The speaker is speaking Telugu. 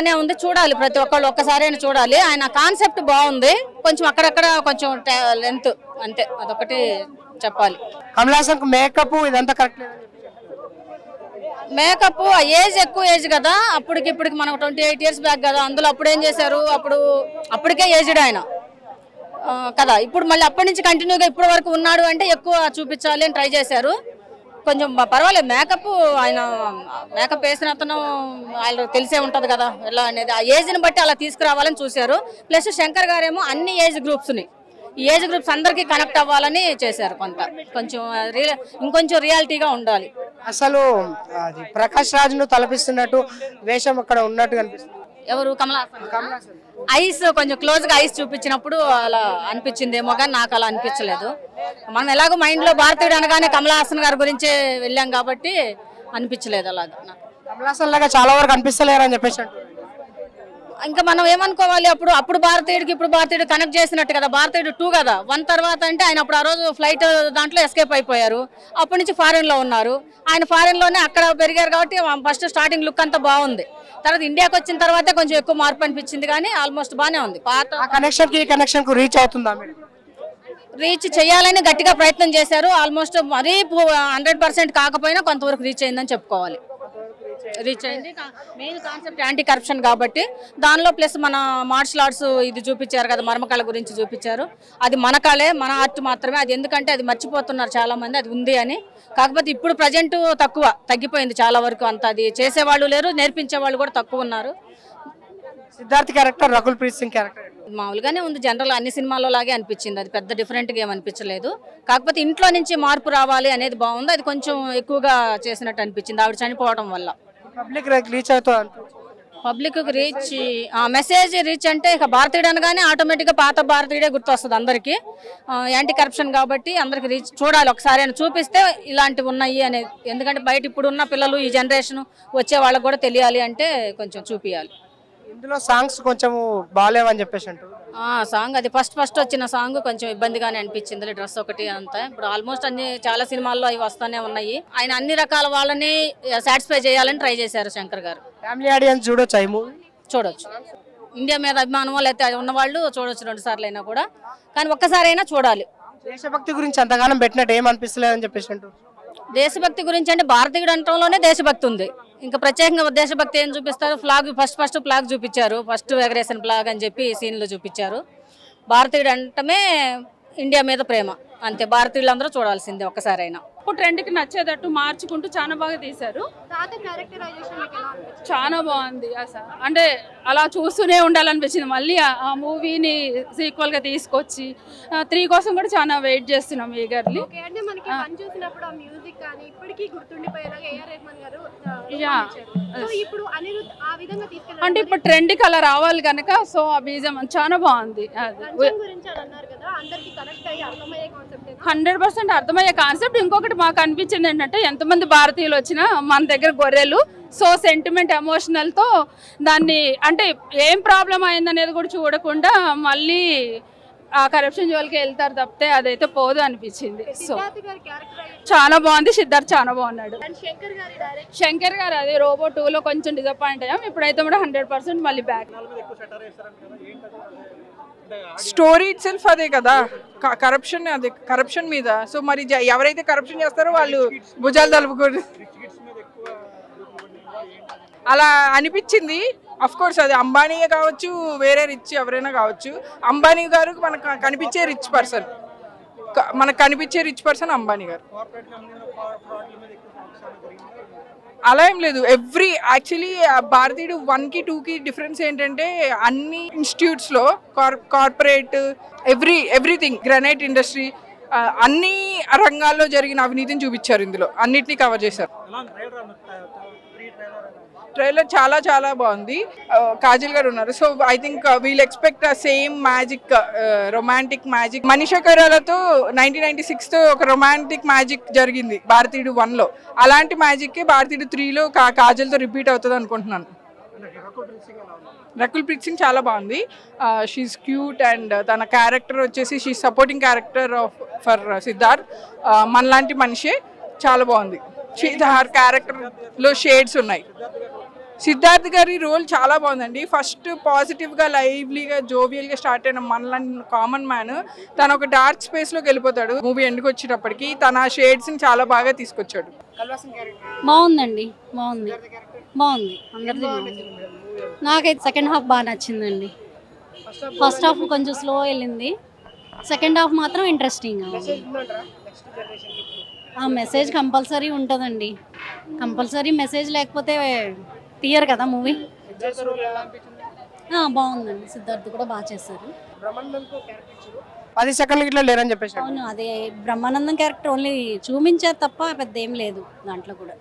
బాగానే ఉంది, చూడాలి ప్రతి ఒక్కళ్ళు ఒక్కసారి అయినా చూడాలి. ఆయన కాన్సెప్ట్ బాగుంది, కొంచెం అక్కడక్కడ కొంచెం లెంత్ అంతే, అదొకటి చెప్పాలి. కమల్ హాసన్ మేకప్ ఇదంతా కరెక్ట్. మేకప్ ఏజ్ ఎక్కువ ఏజ్ కదా, అప్పటికి మనకు 28 years బ్యాక్ కదా, అందులో అప్పుడు ఏం చేశారు, అప్పటికే ఏజ్డ్ ఆయన కదా. ఇప్పుడు మళ్ళీ అప్పటి నుంచి కంటిన్యూగా ఇప్పటి వరకు ఉన్నాడు అంటే ఎక్కువ చూపించాలి అని ట్రై చేశారు. కొంచెం పర్వాలేదు మేకప్, ఆయన మేకప్ వేసిన అతను ఆయన తెలిసే ఉంటుంది కదా ఎలా అనేది, ఆ ఏజ్ని బట్టి అలా తీసుకురావాలని చూశారు. ప్లస్ శంకర్ గారేమో అన్ని ఏజ్ గ్రూప్స్ని, ఈ ఏజ్ గ్రూప్స్ అందరికీ కనెక్ట్ అవ్వాలని చేశారు. కొంచెం ఇంకొంచెం రియాలిటీగా ఉండాలి. అసలు అది ప్రకాష్ రాజ్ను తలపిస్తున్నట్టు వేషం అక్కడ ఉన్నట్టు కనిపిస్తుంది. ఎవరు? కమల్ హాసన్. ఐస్ కొంచెం క్లోజ్గా ఐస్ చూపించినప్పుడు అలా అనిపించిందేమో, కానీ నాకు అలా అనిపించలేదు. మనం ఎలాగో మైండ్లో భారతీయుడు అనగానే కమల్ హాసన్ గారి గురించే వెళ్ళాం కాబట్టి అనిపించలేదు అలాగా. కమల్ హాసన్ లాగా చాలా వరకు అనిపిస్తలేరు అని చెప్పేసి ఇంకా మనం ఏమనుకోవాలి, అప్పుడు భారతీయుడికి ఇప్పుడు భారతీయుడు కనెక్ట్ చేసినట్టు కదా. భారతీయుడు 2 కదా, 1 తర్వాత అంటే ఆయన అప్పుడు ఆ రోజు ఫ్లైట్ దాంట్లో ఎస్కేప్ అయిపోయారు. అప్పటి నుంచి ఫారెన్లో ఉన్నారు. ఆయన ఫారెన్లోనే అక్కడ పెరిగారు కాబట్టి ఫస్ట్ స్టార్టింగ్ లుక్ అంతా బాగుంది. తర్వాత ఇండియాకి వచ్చిన తర్వాత కొంచెం ఎక్కువ మార్పు అనిపించింది, కానీ ఆల్మోస్ట్ బాగానే ఉంది. కనెక్షన్ కు రీచ్ అవుతుందా? రీచ్ చేయాలని గట్టిగా ప్రయత్నం చేశారు. ఆల్మోస్ట్ మరీ 100% కాకపోయినా కొంతవరకు రీచ్ అయిందని చెప్పుకోవాలి. రీచ్ అయింది. మెయిన్ కాన్సెప్ట్ యాంటీ కరప్షన్ కాబట్టి దానిలో ప్లస్ మన మార్షల్ ఆర్ట్స్ ఇది చూపించారు కదా, మర్మకళ గురించి చూపించారు. అది మన కళే, మన ఆర్ట్ మాత్రమే అది. ఎందుకంటే అది మర్చిపోతున్నారు చాలా మంది, అది ఉంది అని. కాకపోతే ఇప్పుడు ప్రజెంట్ తగ్గిపోయింది చాలా వరకు. అంత అది చేసేవాళ్ళు లేరు, నేర్పించే వాళ్ళు కూడా తక్కువ ఉన్నారు. సిద్ధార్థ్ క్యారెక్టర్, రకుల్ ప్రీత్ సింగ్ క్యారెక్టర్ మామూలుగానే ఉంది. జనరల్ అన్ని సినిమాల్లో లాగే అనిపించింది, అది పెద్ద డిఫరెంట్గా ఏం అనిపించలేదు. కాకపోతే ఇంట్లో నుంచి మార్పు రావాలి అనేది బాగుంది. అది కొంచెం ఎక్కువగా చేసినట్టు అనిపించింది ఆవిడ చనిపోవడం వల్ల. పబ్లిక్ రీచ్, మెసేజ్ రీచ్ అంటే ఇక భారతీయుడు అనగానే ఆటోమేటిక్గా పాత భారతీయుడే గుర్తొస్తుంది అందరికీ. యాంటీ కరప్షన్ కాబట్టి అందరికి రీచ్ చూడాలి ఒకసారి అని చూపిస్తే ఇలాంటివి ఉన్నాయి అనేది. ఎందుకంటే బయట ఇప్పుడున్న పిల్లలు, ఈ జనరేషన్ వచ్చే వాళ్ళకి కూడా తెలియాలి అంటే కొంచెం చూపించాలి. ఇందులో సాంగ్స్ కొంచెం బాగాలేవని చెప్పేసి అంటారు. సాంగ్ అది ఫస్ట్ వచ్చిన సాంగ్ కొంచెం ఇబ్బందిగానే అనిపించింది. డ్రెస్ ఒకటి అంతా. ఇప్పుడు ఆల్మోస్ట్ చాలా సినిమాల్లో అవి వస్తూనే ఉన్నాయి. ఆయన అన్ని రకాల వాళ్ళని సాటిస్ఫై చేయాలని ట్రై చేశారు శంకర్ గారు. ఫ్యామిలీ ఆడియన్స్ చూడొచ్చు, ఈ మూవీ చూడొచ్చు. ఇండియా మీద అభిమానమో లేకపోతే ఉన్నవాళ్ళు చూడొచ్చు 2 సార్లు అయినా కూడా, కానీ ఒక్కసారైనా చూడాలి. దేశభక్తి గురించి అంతగానం పెట్టినట్టు ఏం అనిపిస్తలేదని చెప్పేసి అంటారు. దేశభక్తి గురించి అంటే భారతీయుడు అంటంలోనే దేశభక్తి ఉంది. ఇంకా ప్రత్యేకంగా దేశభక్తి ఏం చూపిస్తారు, ఫ్లాగ్ ఫస్ట్ ఫ్లాగ్ చూపించారు, ఫస్ట్ ఎగరేషన్ ఫ్లాగ్ అని చెప్పి సీన్లో చూపించారు. భారతీయుడు అంటమే ఇండియా మీద ప్రేమ అంతే. భారతీయులందరూ చూడాల్సిందే ఒక్కసారైనా. ఇప్పుడు ట్రెండ్కి నచ్చేటట్టు మార్చుకుంటూ చాలా బాగా తీశారు. చాలా బాగుంది అసలు. అంటే అలా చూస్తూనే ఉండాలనిపించింది. మళ్ళీ ఆ మూవీని సీక్వల్ గా తీసుకొచ్చి 3 కోసం కూడా చాలా వెయిట్ చేస్తున్నాం ఈగర్లీ. అంటే ఇప్పుడు ట్రెండ్కి అలా రావాలి కనుక సో ఆ బీజం చాలా బాగుంది. 100% అర్థమయ్యే కాన్సెప్ట్. ఇంకొకటి మాకు అనిపించింది ఏంటంటే, ఎంతమంది భారతీయులు వచ్చినా మన దగ్గర గొర్రెలు, సో సెంటిమెంట్ ఎమోషనల్తో దాన్ని అంటే ఏం ప్రాబ్లం అయిందనేది కూడా చూడకుండా మళ్ళీ ఆ కరప్షన్ జోలికి వెళ్తారు తప్పితే అదైతే పోదు అనిపించింది. సో చాలా బాగుంది. సిద్ధార్థ్ చాలా బాగున్నాడు. శంకర్ గారు అదే రోబో 2లో కొంచెం డిసప్పాయింట్ అయ్యాం. ఇప్పుడైతే కూడా 100% మళ్ళీ బ్యాక్. స్టోరీ ఇట్ సెల్ఫ్ అదే కదా, కరప్షన్, అదే కరప్షన్ మీద. సో మరి ఎవరైతే కరప్షన్ చేస్తారో వాళ్ళు భుజాలు తలుపుకోరు అలా అనిపించింది. అఫ్ కోర్స్ అది అంబానీయే కావచ్చు, వేరే రిచ్ ఎవరైనా కావచ్చు. అంబానీ గారు మనకు కనిపించే రిచ్ పర్సన్ అంబానీ గారు. అలా ఏం లేదు. యాక్చువల్లీ భారతీయుడు 1కి 2కి డిఫరెన్స్ ఏంటంటే, అన్ని ఇన్స్టిట్యూట్స్లో కార్పొరేట్ ఎవ్రీథింగ్, గ్రానైట్ ఇండస్ట్రీ, అన్ని రంగాల్లో జరిగిన అవినీతిని చూపించారు. ఇందులో అన్నిటినీ కవర్ చేశారు. ట్రైలర్ చాలా చాలా బాగుంది. కాజల్ గారు ఉన్నారు. So I think we'll expect same magic, romantic magic. Manisha కొయిరాలాతో 1996తో ఒక రొమాంటిక్ మ్యాజిక్ జరిగింది భారతీయుడు 1లో. అలాంటి మ్యాజిక్ భారతీయుడు 3లో కాజల్తో రిపీట్ అవుతుంది అనుకుంటున్నాను. రకుల్ ప్రీత్ సింగ్ చాలా బాగుంది. షీఈస్ క్యూట్ అండ్ తన క్యారెక్టర్ వచ్చేసి she supporting character for Siddharth. మనలాంటి మనిషే, చాలా బాగుంది. హర్ క్యారెక్టర్లో షేడ్స్ ఉన్నాయి. సిద్ధార్థ్ గారి రోల్ చాలా బాగుందండి. ఫస్ట్ పాజిటివ్గా లైవ్లీగా జోవియల్గా స్టార్ట్ అయిన మనలాంటి కామన్ మ్యాన్ తను ఒక డార్క్ స్పేస్లోకి వెళ్ళిపోతాడు. మూవీ ఎండ్కి వచ్చేటప్పటికి తన షేడ్స్ని చాలా బాగా తీసుకొచ్చాడు. బాగుందండి, బాగుంది బాగుంది అందరిది బాగుంది. నాకైతే సెకండ్ హాఫ్ బాగా నచ్చిందండి. ఫస్ట్ హాఫ్ కొంచెం స్లో వెళ్ళింది, సెకండ్ హాఫ్ మాత్రం ఇంట్రెస్టింగ్. ఆ మెసేజ్ కంపల్సరీ ఉంటుందండి, కంపల్సరీ మెసేజ్ లేకపోతే తీయరు కదా మూవీ. బాగుందండి, సిద్ధార్థ్ కూడా బాగా చేశారు. 10 సెకండ్లు ఇట్లా లేరని చెప్పేసి. అవును, అదే బ్రహ్మానందం క్యారెక్టర్ ఓన్లీ చూపించారు తప్ప పెద్ద ఏం లేదు దాంట్లో కూడా.